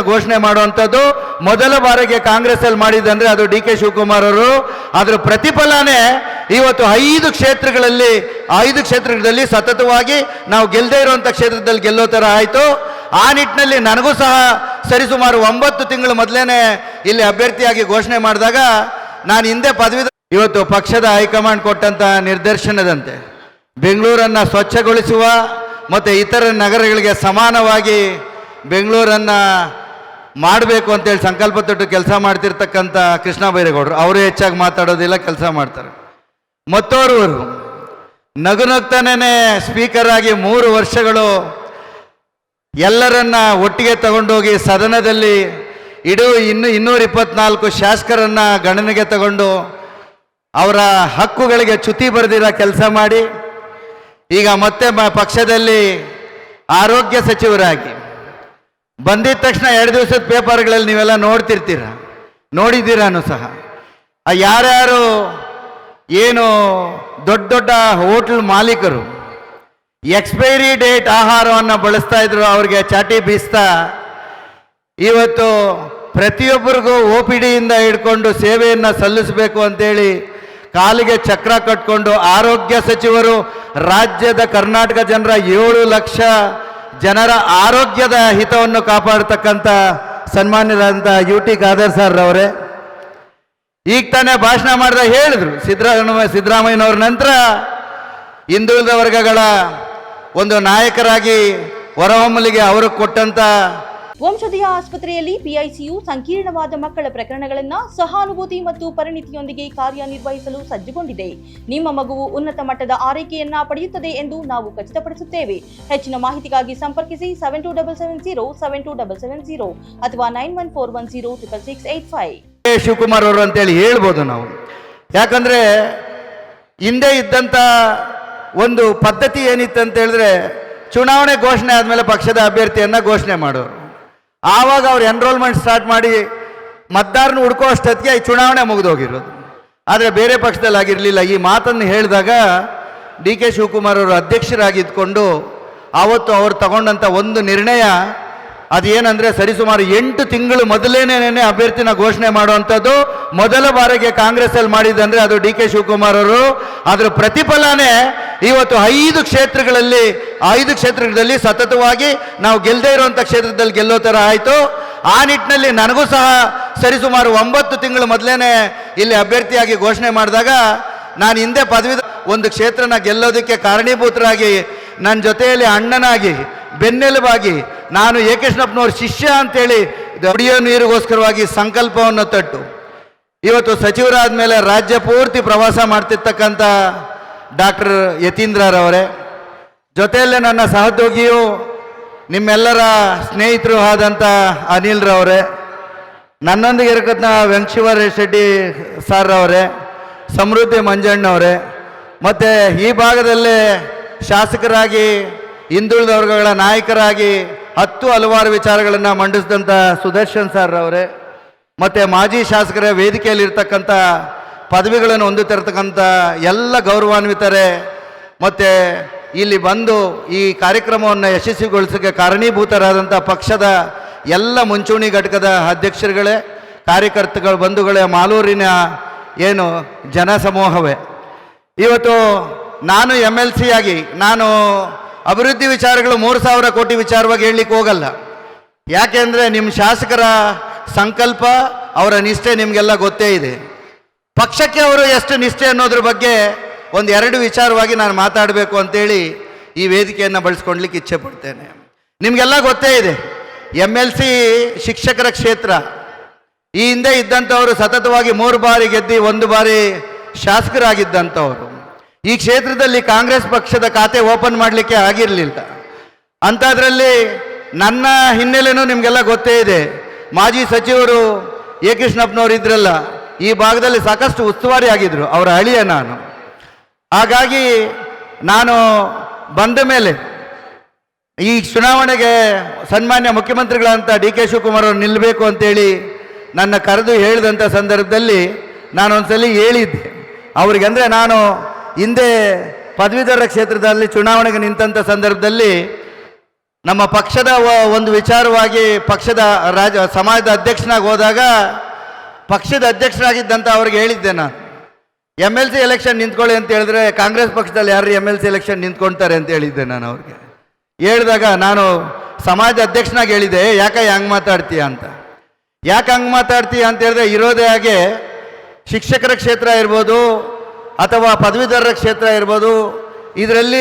ಘೋಷಣೆ ಮಾಡುವಂಥದ್ದು ಮೊದಲ ಬಾರಿಗೆ ಕಾಂಗ್ರೆಸ್ ಅಲ್ಲಿ ಮಾಡಿದಂದ್ರೆ ಅದು ಡಿ ಕೆ ಶಿವಕುಮಾರ್ ಅವರು. ಅದರ ಪ್ರತಿಫಲನೇ ಇವತ್ತು 5 ಕ್ಷೇತ್ರಗಳಲ್ಲಿ ಸತತವಾಗಿ ನಾವು ಗೆಲ್ಲದೇ ಇರುವಂಥ ಕ್ಷೇತ್ರದಲ್ಲಿ ಗೆಲ್ಲೋ ಥರ ಆಯಿತು. ಆ ನಿಟ್ಟಿನಲ್ಲಿ ನನಗೂ ಸಹ ಸರಿಸುಮಾರು 9 ತಿಂಗಳು ಮೊದಲೇನೆ ಇಲ್ಲಿ ಅಭ್ಯರ್ಥಿಯಾಗಿ ಘೋಷಣೆ ಮಾಡಿದಾಗ ನಾನು ಹಿಂದೆ ಇವತ್ತು ಪಕ್ಷದ ಹೈಕಮಾಂಡ್ ಕೊಟ್ಟಂತ ನಿರ್ದೇಶನದಂತೆ ಬೆಂಗಳೂರನ್ನು ಸ್ವಚ್ಛಗೊಳಿಸುವ ಮತ್ತು ಇತರ ನಗರಗಳಿಗೆ ಸಮಾನವಾಗಿ ಬೆಂಗಳೂರನ್ನು ಮಾಡಬೇಕು ಅಂತೇಳಿ ಸಂಕಲ್ಪ ತೊಟ್ಟು ಕೆಲಸ ಮಾಡ್ತಿರ್ತಕ್ಕಂಥ ಕೃಷ್ಣ ಬೈರೇಗೌಡರು ಅವರೇ ಹೆಚ್ಚಾಗಿ ಮಾತಾಡೋದಿಲ್ಲ, ಕೆಲಸ ಮಾಡ್ತಾರೆ. ಮತ್ತೋರ್ವರು ನಗುನಗ್ತಾನೇ ಸ್ಪೀಕರ್ ಆಗಿ 3 ವರ್ಷಗಳು ಎಲ್ಲರನ್ನ ಒಟ್ಟಿಗೆ ತಗೊಂಡೋಗಿ ಸದನದಲ್ಲಿ ಇಡೀ 224 ಶಾಸಕರನ್ನ ಗಣನೆಗೆ ತಗೊಂಡು ಅವರ ಹಕ್ಕುಗಳಿಗೆ ಚ್ಯುತಿ ಬರೆದಿರೋ ಕೆಲಸ ಮಾಡಿ ಈಗ ಮತ್ತೆ ಪಕ್ಷದಲ್ಲಿ ಆರೋಗ್ಯ ಸಚಿವರಾಗಿ ಬಂದಿದ್ದ ತಕ್ಷಣ 2 ದಿವಸದ ಪೇಪರ್ಗಳಲ್ಲಿ ನೀವೆಲ್ಲ ನೋಡಿದ್ದೀರಾನು ಸಹ. ಯಾರ್ಯಾರು ಏನು ದೊಡ್ಡ ದೊಡ್ಡ ಹೋಟೆಲ್ ಮಾಲೀಕರು ಎಕ್ಸ್ಪೈರಿ ಡೇಟ್ ಆಹಾರವನ್ನು ಬಳಸ್ತಾ ಇದ್ರು, ಅವ್ರಿಗೆ ಚಾಟಿ ಬೀಸ್ತಾ ಇವತ್ತು ಪ್ರತಿಯೊಬ್ಬರಿಗೂ OPDಯಿಂದ ಹಿಡ್ಕೊಂಡು ಸೇವೆಯನ್ನು ಸಲ್ಲಿಸಬೇಕು ಅಂತೇಳಿ ಕಾಲಿಗೆ ಚಕ್ರ ಕಟ್ಕೊಂಡು ಆರೋಗ್ಯ ಸಚಿವರು ರಾಜ್ಯದ ಕರ್ನಾಟಕ ಜನರ 7 ಲಕ್ಷ ಜನರ ಆರೋಗ್ಯದ ಹಿತವನ್ನು ಕಾಪಾಡ್ತಕ್ಕಂಥ ಸನ್ಮಾನ್ಯರಾದಂಥ UT ಖಾದರ್ ಸರ್ ಅವರೇ ಈಗ ತಾನೇ ಭಾಷಣ ಮಾಡಿದಾಗ ಹೇಳಿದ್ರು, ಸಿದ್ದರಾಮಯ್ಯನವ್ರ ನಂತರ ಹಿಂದುಳಿದ ವರ್ಗಗಳ ಒಂದು ನಾಯಕರಾಗಿ ಹೊರಹೊಮ್ಮಲಿಗೆ ಅವರು ಕೊಟ್ಟಂತ ವಂಶೋದಯ ಆಸ್ಪತ್ರೆಯಲ್ಲಿ PICU ಸಂಕೀರ್ಣವಾದ ಮಕ್ಕಳ ಪ್ರಕರಣಗಳನ್ನು ಸಹಾನುಭೂತಿ ಮತ್ತು ಪರಿಣಿತಿಯೊಂದಿಗೆ ಕಾರ್ಯನಿರ್ವಹಿಸಲು ಸಜ್ಜುಗೊಂಡಿದೆ. ನಿಮ್ಮ ಮಗುವು ಉನ್ನತ ಮಟ್ಟದ ಆರೈಕೆಯನ್ನ ಪಡೆಯುತ್ತದೆ ಎಂದು ನಾವು ಖಚಿತಪಡಿಸುತ್ತೇವೆ. ಹೆಚ್ಚಿನ ಮಾಹಿತಿಗಾಗಿ ಸಂಪರ್ಕಿಸಿ 7270 ಅಥವಾ 9141066685. ಶಿವಕುಮಾರ್ ಅವರು ಅಂತೇಳಿ ಹೇಳ್ಬೋದು ನಾವು. ಯಾಕಂದ್ರೆ ಹಿಂದೆ ಇದ್ದಂಥ ಒಂದು ಪದ್ಧತಿ ಏನಿತ್ತು ಅಂತ ಹೇಳಿದ್ರೆ ಚುನಾವಣೆ ಘೋಷಣೆ ಆದಮೇಲೆ ಪಕ್ಷದ ಅಭ್ಯರ್ಥಿಯನ್ನು ಘೋಷಣೆ ಮಾಡೋರು. ಆವಾಗ ಅವ್ರು ಎನ್ರೋಲ್ಮೆಂಟ್ ಸ್ಟಾರ್ಟ್ ಮಾಡಿ ಮತದಾರನ ಹುಡ್ಕೋ ಅಷ್ಟೊತ್ತಿಗೆ ಈ ಚುನಾವಣೆ ಮುಗಿದೋಗಿರೋದು. ಆದರೆ ಬೇರೆ ಪಕ್ಷದಲ್ಲಿ ಆಗಿರಲಿಲ್ಲ. ಈ ಮಾತನ್ನು ಹೇಳಿದಾಗ ಡಿ ಕೆ ಶಿವಕುಮಾರ್ ಅವರು ಅಧ್ಯಕ್ಷರಾಗಿದ್ದುಕೊಂಡು ಆವತ್ತು ಅವರು ತಗೊಂಡಂಥ ಒಂದು ನಿರ್ಣಯ ಅದೇನಂದರೆ ಸರಿಸುಮಾರು 8 ತಿಂಗಳು ಮೊದಲೇನೇನೆ ಅಭ್ಯರ್ಥಿನ ಘೋಷಣೆ ಮಾಡುವಂಥದ್ದು ಮೊದಲ ಬಾರಿಗೆ ಕಾಂಗ್ರೆಸ್ ಅಲ್ಲಿ ಮಾಡಿದಂದ್ರೆ ಅದು ಡಿ ಕೆ ಶಿವಕುಮಾರ್ ಅವರು. ಅದರ ಪ್ರತಿಫಲನೇ ಇವತ್ತು 5 ಕ್ಷೇತ್ರಗಳಲ್ಲಿ ಸತತವಾಗಿ ನಾವು ಗೆಲ್ಲದೇ ಇರುವಂಥ ಕ್ಷೇತ್ರದಲ್ಲಿ ಗೆಲ್ಲೋ ಥರ ಆಯಿತು. ಆ ನಿಟ್ಟಿನಲ್ಲಿ ನನಗೂ ಸಹ ಸರಿಸುಮಾರು 9 ತಿಂಗಳು ಮೊದಲೇನೆ ಇಲ್ಲಿ ಅಭ್ಯರ್ಥಿಯಾಗಿ ಘೋಷಣೆ ಮಾಡಿದಾಗ ನಾನು ಹಿಂದೆ ಒಂದು ಕ್ಷೇತ್ರನ ಗೆಲ್ಲೋದಕ್ಕೆ ಕಾರಣೀಭೂತರಾಗಿ ನನ್ನ ಜೊತೆಯಲ್ಲಿ ಅಣ್ಣನಾಗಿ ಬೆನ್ನೆಲುಬಾಗಿ ನಾನು ಎ ಕೃಷ್ಣಪ್ಪನವ್ರ ಶಿಷ್ಯ ಅಂತೇಳಿ ಕುಡಿಯೋ ನೀರಿಗೋಸ್ಕರವಾಗಿ ಸಂಕಲ್ಪವನ್ನು ತೊಟ್ಟು ಇವತ್ತು ಸಚಿವರಾದ ಮೇಲೆ ರಾಜ್ಯ ಪೂರ್ತಿ ಪ್ರವಾಸ ಮಾಡ್ತಿರ್ತಕ್ಕಂಥ ಡಾಕ್ಟರ್ ಯತೀಂದ್ರರವರೇ, ಜೊತೆಯಲ್ಲೇ ನನ್ನ ಸಹೋದ್ಯೋಗಿಯು ನಿಮ್ಮೆಲ್ಲರ ಸ್ನೇಹಿತರು ಆದಂಥ ಅನಿಲ್ರವರೇ, ನನ್ನೊಂದಿಗೆ ಇರಕತ್ನ ವೆಂಕಟೇಶ್ವರ ಶೆಟ್ಟಿ ಸರ್ ಅವರೇ, ಸಮೃದ್ಧಿ ಮಂಜಣ್ಣವರೇ, ಮತ್ತು ಈ ಭಾಗದಲ್ಲೇ ಶಾಸಕರಾಗಿ ಹಿಂದುಳಿದ ವರ್ಗಗಳ ನಾಯಕರಾಗಿ ಹಲವಾರು ವಿಚಾರಗಳನ್ನು ಮಂಡಿಸಿದಂಥ ಸುದರ್ಶನ್ ಸರ್ ಅವರೇ, ಮತ್ತು ಮಾಜಿ ಶಾಸಕರ ವೇದಿಕೆಯಲ್ಲಿ ಇರ್ತಕ್ಕಂಥ ಪದವಿಗಳನ್ನು ಹೊಂದುತ್ತಿರ್ತಕ್ಕಂಥ ಎಲ್ಲ ಗೌರವಾನ್ವಿತರೇ, ಮತ್ತು ಇಲ್ಲಿ ಬಂದು ಈ ಕಾರ್ಯಕ್ರಮವನ್ನು ಯಶಸ್ವಿಗೊಳಿಸೋಕ್ಕೆ ಕಾರಣೀಭೂತರಾದಂಥ ಪಕ್ಷದ ಎಲ್ಲ ಮುಂಚೂಣಿ ಘಟಕದ ಅಧ್ಯಕ್ಷರುಗಳೇ, ಕಾರ್ಯಕರ್ತಗಳ ಬಂಧುಗಳೇ, ಮಾಲೂರಿನ ಏನು ಜನಸಮೂಹವೇ, ಇವತ್ತು ನಾನು MLC ಆಗಿ ನಾನು ಅಭಿವೃದ್ಧಿ ವಿಚಾರಗಳು 3,000 ಕೋಟಿ ವಿಚಾರವಾಗಿ ಹೇಳಲಿಕ್ಕೆ ಹೋಗಲ್ಲ. ಯಾಕೆಂದರೆ ನಿಮ್ಮ ಶಾಸಕರ ಸಂಕಲ್ಪ, ಅವರ ನಿಷ್ಠೆ ನಿಮಗೆಲ್ಲ ಗೊತ್ತೇ ಇದೆ. ಪಕ್ಷಕ್ಕೆ ಅವರು ಎಷ್ಟು ನಿಷ್ಠೆ ಅನ್ನೋದ್ರ ಬಗ್ಗೆ 1-2 ವಿಚಾರವಾಗಿ ನಾನು ಮಾತಾಡಬೇಕು ಅಂತೇಳಿ ಈ ವೇದಿಕೆಯನ್ನು ಬಳಸ್ಕೊಳ್ಲಿಕ್ಕೆ ಇಚ್ಛೆ ಪಡ್ತೇನೆ. ನಿಮಗೆಲ್ಲ ಗೊತ್ತೇ ಇದೆ, MLC ಶಿಕ್ಷಕರ ಕ್ಷೇತ್ರ. ಈ ಹಿಂದೆ ಇದ್ದಂಥವರು ಸತತವಾಗಿ 3 ಬಾರಿ ಗೆದ್ದು 1 ಬಾರಿ ಶಾಸಕರಾಗಿದ್ದಂಥವರು. ಈ ಕ್ಷೇತ್ರದಲ್ಲಿ ಕಾಂಗ್ರೆಸ್ ಪಕ್ಷದ ಖಾತೆ ಓಪನ್ ಮಾಡಲಿಕ್ಕೆ ಆಗಿರಲಿಲ್ಲ. ಅಂಥದ್ರಲ್ಲಿ ನನ್ನ ಹಿನ್ನೆಲೆನೂ ನಿಮಗೆಲ್ಲ ಗೊತ್ತೇ ಇದೆ. ಮಾಜಿ ಸಚಿವರು ಎ ಕೃಷ್ಣಪ್ಪನವರು ಇದ್ರಲ್ಲ, ಈ ಭಾಗದಲ್ಲಿ ಸಾಕಷ್ಟು ಉಸ್ತುವಾರಿ ಆಗಿದ್ರು, ಅವರ ಅಳಿಯ ನಾನು. ಹಾಗಾಗಿ ನಾನು ಬಂದ ಮೇಲೆ ಈ ಚುನಾವಣೆಗೆ ಸನ್ಮಾನ್ಯ ಮುಖ್ಯಮಂತ್ರಿಗಳಂತ ಡಿ ಕೆ ಶಿವಕುಮಾರ್ ಅವರು ನಿಲ್ಲಬೇಕು ಅಂತೇಳಿ ನನ್ನ ಕರೆದು ಹೇಳಿದಂಥ ಸಂದರ್ಭದಲ್ಲಿ ನಾನೊಂದ್ಸಲಿ ಹೇಳಿದ್ದೆ ಅವರಿಗೆ. ಅಂದರೆ ನಾನು ಹಿಂದೆ ಪದವೀಧರ ಕ್ಷೇತ್ರದಲ್ಲಿ ಚುನಾವಣೆಗೆ ನಿಂತಂಥ ಸಂದರ್ಭದಲ್ಲಿ ನಮ್ಮ ಪಕ್ಷದ ಒಂದು ವಿಚಾರವಾಗಿ ಪಕ್ಷದ ಸಮಾಜದ ಅಧ್ಯಕ್ಷನಾಗಿ ಹೋದಾಗ ಪಕ್ಷದ ಅಧ್ಯಕ್ಷರಾಗಿದ್ದಂತ ಅವ್ರಿಗೆ ಹೇಳಿದ್ದೆ ನಾನು, MLC ಎಲೆಕ್ಷನ್ ನಿಂತ್ಕೊಳ್ಳಿ ಅಂತ ಹೇಳಿದ್ರೆ ಕಾಂಗ್ರೆಸ್ ಪಕ್ಷದಲ್ಲಿ ಯಾರು MLC ಎಲೆಕ್ಷನ್ ನಿಂತ್ಕೊಳ್ತಾರೆ ಅಂತ ಹೇಳಿದ್ದೆ ನಾನು ಅವ್ರಿಗೆ. ಹೇಳಿದಾಗ ನಾನು ಸಮಾಜ ಅಧ್ಯಕ್ಷನಾಗಿ ಹೇಳಿದೆ, ಯಾಕೆ ಹಂಗೆ ಮಾತಾಡ್ತೀಯ ಅಂತ. ಯಾಕೆ ಹಂಗೆ ಮಾತಾಡ್ತೀಯ ಅಂತ ಹೇಳಿದ್ರೆ, ಇರೋದೇ ಹಾಗೆ ಶಿಕ್ಷಕರ ಕ್ಷೇತ್ರ ಇರ್ಬೋದು ಅಥವಾ ಪದವೀಧರರ ಕ್ಷೇತ್ರ ಇರ್ಬೋದು, ಇದರಲ್ಲಿ